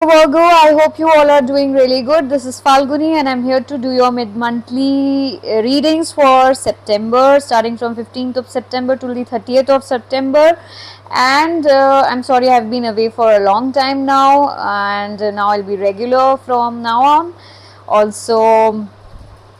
Virgo, I hope you all are doing really good. This is Falguni and I'm here to do your mid-monthly readings for September, starting from 15th of September to the 30th of September. And I'm sorry I've been away for a long time now, and now I'll be regular from now on. Also,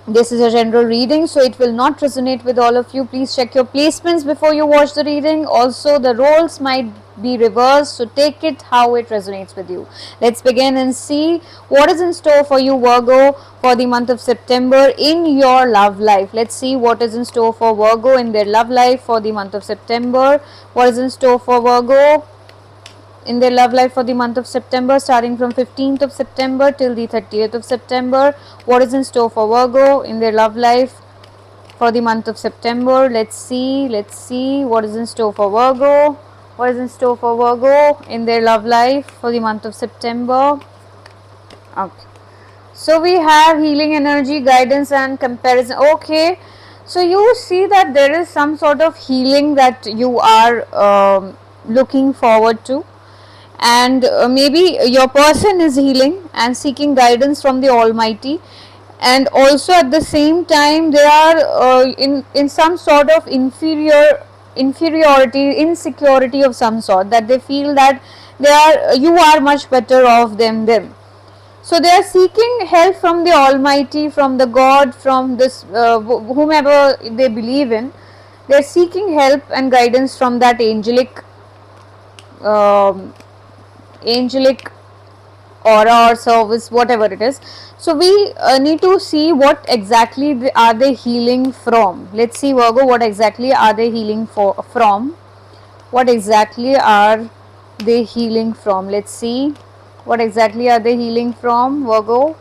this is a general reading, so it will not resonate with all of you. Please check your placements before you watch the reading. Also, the roles might be reversed, so take it how it resonates with you. Let's begin and see what is in store for you, Virgo, for the month of September in your love life. Let's see what is in store for Virgo in their love life for the month of September. What is in store for Virgo in their love life for the month of September, starting from 15th of September till the 30th of September. What is in store for Virgo in their love life for the month of September? Let's see what is in store for Virgo. What is in store for Virgo in their love life for the month of September? Okay. So we have healing energy, guidance and comparison. Okay. So you see that there is some sort of healing that you are looking forward to, and maybe your person is healing and seeking guidance from the Almighty, and also at the same time they are in some sort of inferiority, insecurity of some sort, that they feel that you are much better off than them. So they are seeking help from the Almighty, from the God, from this whomever they believe in. They are seeking help and guidance from that um, angelic aura or service, whatever it is. So we need to see what exactly are they healing from. Let's see, Virgo, what exactly are they healing from. What exactly are they healing from? Let's see what exactly are they healing from, Virgo.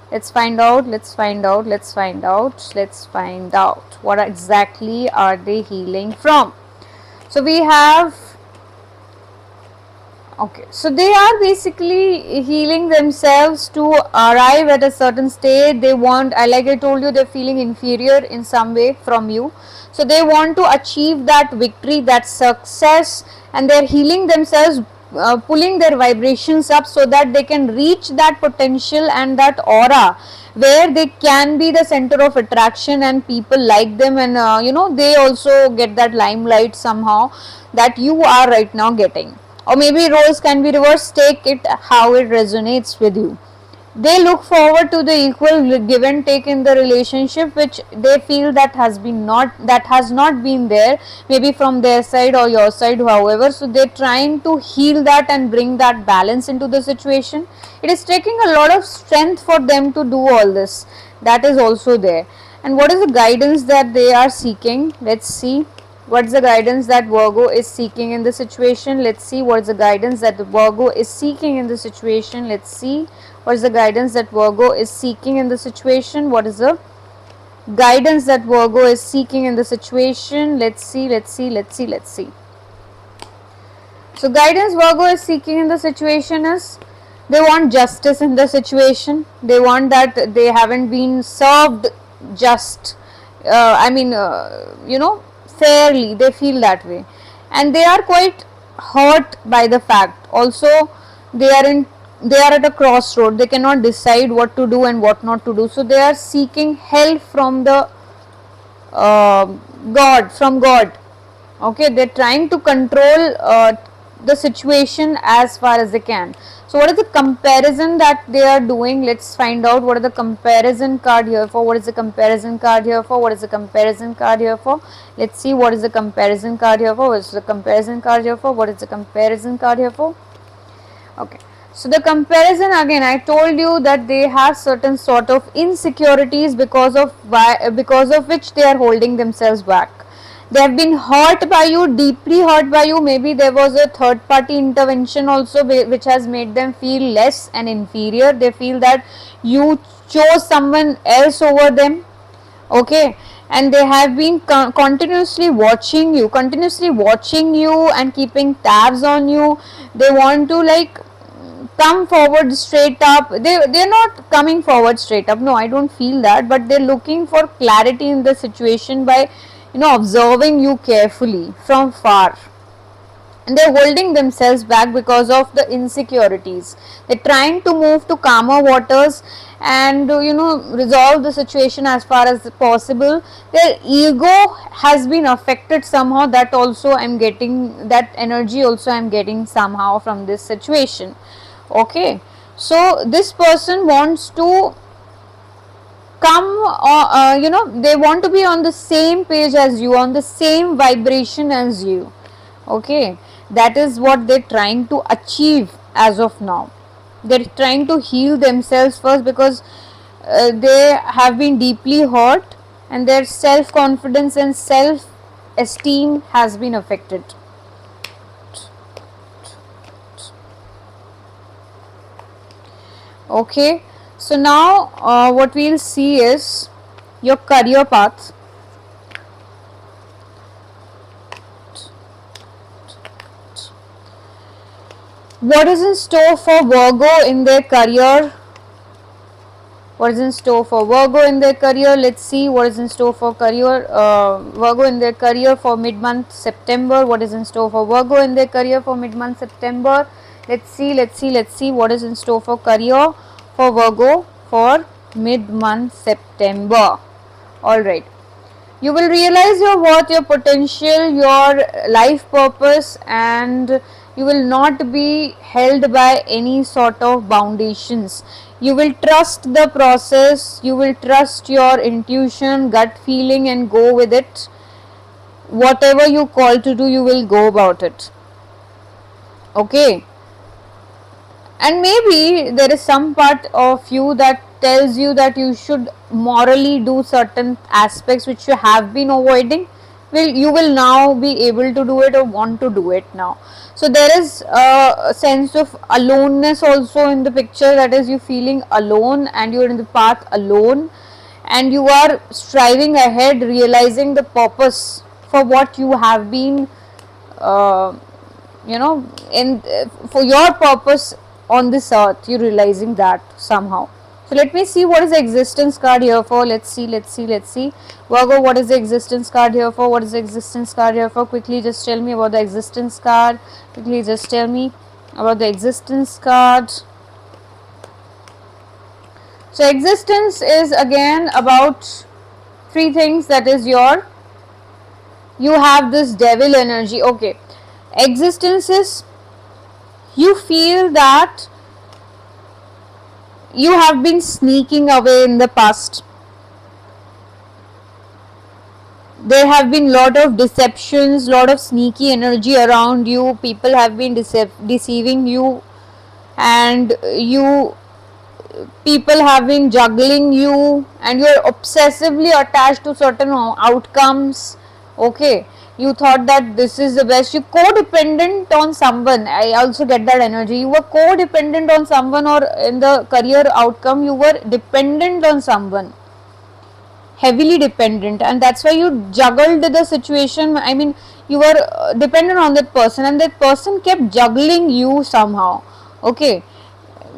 Let's find out. What exactly are they healing from. So we have, okay, so they are basically healing themselves to arrive at a certain state. They want, like I told you, they're feeling inferior in some way from you. So they want to achieve that victory, that success, and they're healing themselves, pulling their vibrations up so that they can reach that potential and that aura where they can be the center of attraction and people like them, and they also get that limelight somehow that you are right now getting. Or maybe roles can be reversed, take it how it resonates with you. They look forward to the equal give and take in the relationship, which they feel that has not been there, maybe from their side or your side, however. So they're trying to heal that and bring that balance into the situation. It is taking a lot of strength for them to do all this. That is also there. And what is the guidance that they are seeking? Let's see. What's the guidance that Virgo is seeking in the situation? Let's see what's the guidance that the Virgo is seeking in the situation. Let's see what is the guidance that Virgo is seeking in the situation. What is the guidance that Virgo is seeking in the situation? Let's see. So guidance Virgo is seeking in the situation is, they want justice in the situation. They want that they haven't been served just, fairly. They feel that way, and they are quite hurt by the fact. Also, they are in they are at a crossroad. They cannot decide what to do and what not to do. So they are seeking help from the uh, God. Okay, they're trying to control the situation as far as they can. So what is the comparison that they are doing? Let's find out what is the comparison card here for. What is the comparison card here for? What is the comparison card here for? Let's see what is the comparison card here for. What is the comparison card here for? What is the comparison card here for? Okay. So the comparison, again, I told you that they have certain sort of insecurities because of which they are holding themselves back. They have been hurt by you, deeply hurt by you. Maybe there was a third party intervention also which has made them feel less and inferior. They feel that you chose someone else over them. Okay, and they have been continuously watching you and keeping tabs on you. They want to, like, come forward straight up. They're not coming forward straight up, no, I don't feel that, but they're looking for clarity in the situation by observing you carefully from far. and they're holding themselves back because of the insecurities. They're trying to move to calmer waters and resolve the situation as far as possible. Their ego has been affected somehow. That also I'm getting, that energy also I'm getting somehow from this situation. Okay, so this person wants to come, they want to be on the same page as you, on the same vibration as you. Okay, that is what they're trying to achieve as of now. They're trying to heal themselves first, because they have been deeply hurt and their self confidence and self esteem has been affected. Okay, so now what we'll see is your career path. What is in store for Virgo in their career? What is in store for Virgo in their career? Let's see what is in store for Virgo in their career for mid-month September. What is in store for Virgo in their career for mid-month September? Let's see what is in store for career for Virgo for mid-month September. Alright. You will realize your worth, your potential, your life purpose, and you will not be held by any sort of foundations. You will trust the process, you will trust your intuition, gut feeling, and go with it. Whatever you call to do, you will go about it. Okay, and maybe there is some part of you that tells you that you should morally do certain aspects which you have been avoiding. Well, you will now be able to do it or want to do it now. So there is a sense of aloneness also in the picture, that is, you feeling alone and you're in the path alone, and you are striving ahead, realizing the purpose for what you have been uh, in for your purpose on this earth. You're realizing that somehow. So let me see what is the existence card here for. Let's see Virgo, what is the existence card here for? What is the existence card here for? Quickly just tell me about the existence card. Quickly just tell me about the existence card. So existence is again about three things, that is you have this devil energy. Okay, existence is, you feel that you have been sneaking away in the past. There have been lot of deceptions, lot of sneaky energy around you. People have been deceiving you, and people have been juggling you, and you are obsessively attached to certain outcomes. Okay, you thought that this is the best. You codependent on someone. I also get that energy. You were codependent on someone, or in the career outcome you were dependent on someone, heavily dependent, and that's why you juggled the situation. I mean, you were dependent on that person, and that person kept juggling you somehow. Okay,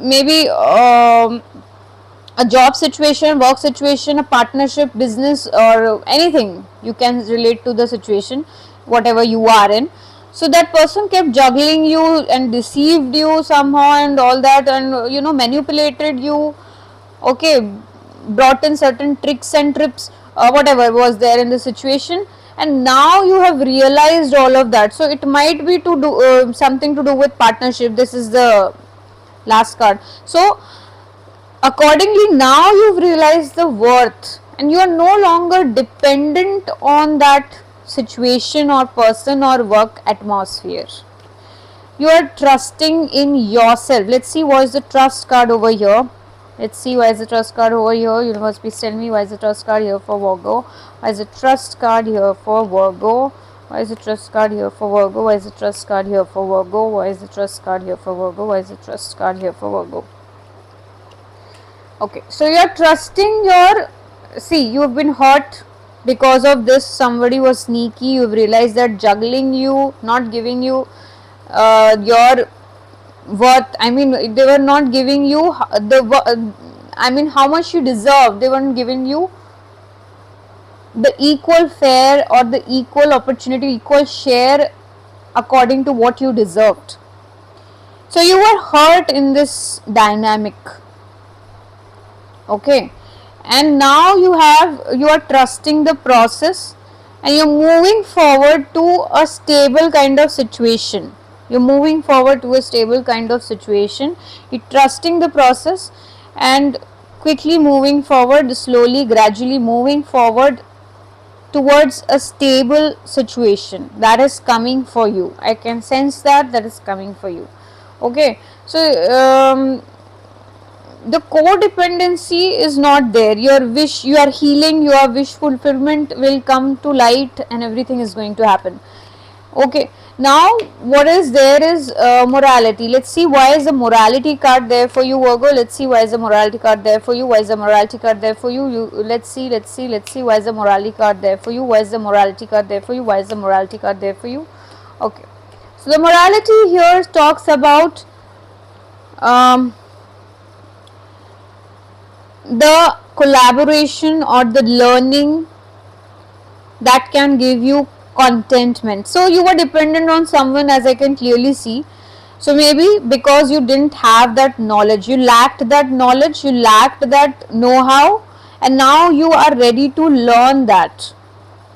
maybe a job situation, work situation, a partnership, business, or anything you can relate to the situation, whatever you are in. So that person kept juggling you and deceived you somehow and all that, and manipulated you. Okay, brought in certain tricks and trips, whatever was there in the situation, and now you have realized all of that. So it might be to do something to do with partnership. This is the last card. So accordingly, now you've realized the worth, and you are no longer dependent on that situation or person or work atmosphere. You are trusting in yourself. Let's see what is the trust card over here. Let's see why is the trust card over here. Universe, please tell me why is the trust card here for Virgo. Why is the trust card here for Virgo? Why is the trust card here for Virgo? Why is the trust card here for Virgo? Why is the trust card here for Virgo? Why is the trust card here for Virgo? Okay, so you are trusting your, see, you have been hurt because of this. Somebody was sneaky. You have realized that juggling you, not giving you your worth. I mean, they were not giving you how much you deserve. They weren't giving you the equal fare or the equal opportunity, equal share according to what you deserved. So you were hurt in this dynamic, okay, and now you are trusting the process, and you're moving forward to a stable kind of situation. You're moving forward to a stable kind of situation. You're trusting the process and quickly moving forward, slowly, gradually moving forward towards a stable situation that is coming for you. I can sense that is coming for you. Okay, so the codependency is not there. Your wish, you are healing, your wish fulfillment will come to light, and everything is going to happen. Okay, now what is there is morality. Let's see why is the morality card there for you, Virgo. Let's see why is the morality card there for you. Why is the morality card there for you? Let's see why is the morality card there for you. Why is the morality card there for you? Why is the morality card there for you? Okay, so the morality here talks about the collaboration or the learning that can give you contentment. So you were dependent on someone, as I can clearly see. So maybe because you didn't have that knowledge, you lacked that knowledge, you lacked that know-how, and now you are ready to learn that,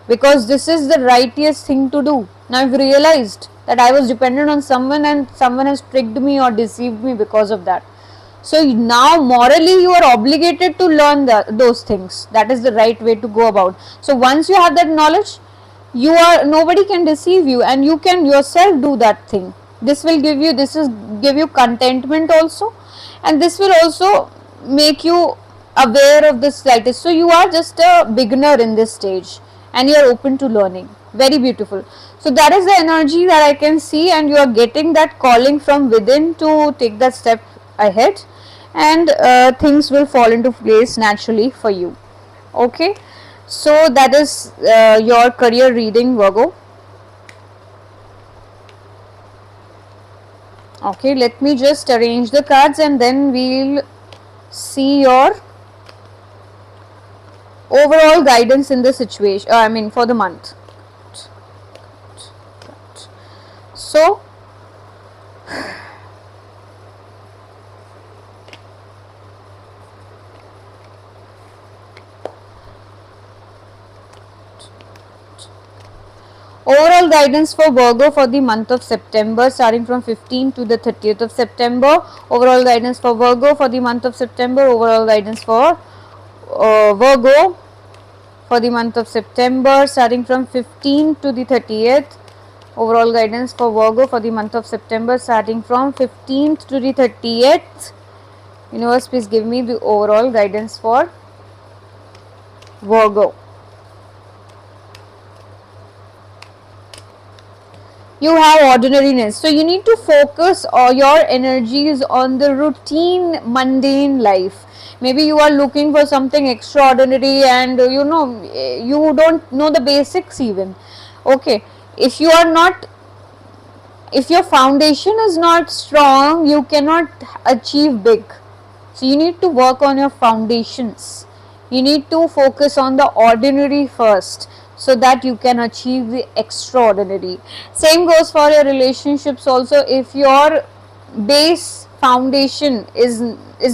because this is the righteous thing to do. Now I've realized that I was dependent on someone and someone has tricked me or deceived me because of that. So now morally you are obligated to learn those things. That is the right way to go about. So once you have that knowledge, nobody can deceive you, and you can yourself do that thing. This will give you contentment also, and this will also make you aware of the slightest. So you are just a beginner in this stage, and you are open to learning. Very beautiful. So that is the energy that I can see, and you are getting that calling from within to take that step ahead, and things will fall into place naturally for you. Okay, so that is your career reading, Virgo. Okay, let me just arrange the cards and then we'll see your overall guidance in the situation, I mean for the month. So overall guidance for Virgo for the month of September, starting from 15th to the 30th of September. Overall guidance for Virgo for the month of September. Overall guidance for Virgo for the month of September, starting from 15th to the 30th. Overall guidance for Virgo for the month of September, starting from 15th to the 30th. Universe, please give me the overall guidance for Virgo. You have ordinariness, so you need to focus all your energies on the routine, mundane life. Maybe you are looking for something extraordinary, and you don't know the basics even. Okay, if you are not, if your foundation is not strong, you cannot achieve big. So you need to work on your foundations. You need to focus on the ordinary first, so that you can achieve the extraordinary. Same goes for your relationships also. If your base foundation is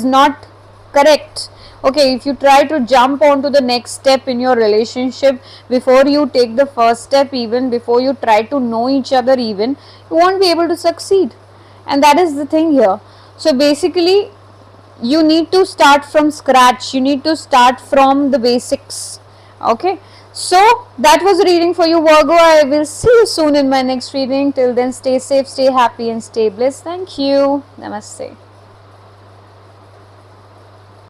not correct, okay, if you try to jump onto the next step in your relationship before you take the first step, even before you try to know each other, even you won't be able to succeed. And that is the thing here. So basically you need to start from scratch, you need to start from the basics. Okay, so that was a reading for you, Virgo. I will see you soon in my next reading. Till then, stay safe, stay happy and stay blessed. Thank you. Namaste.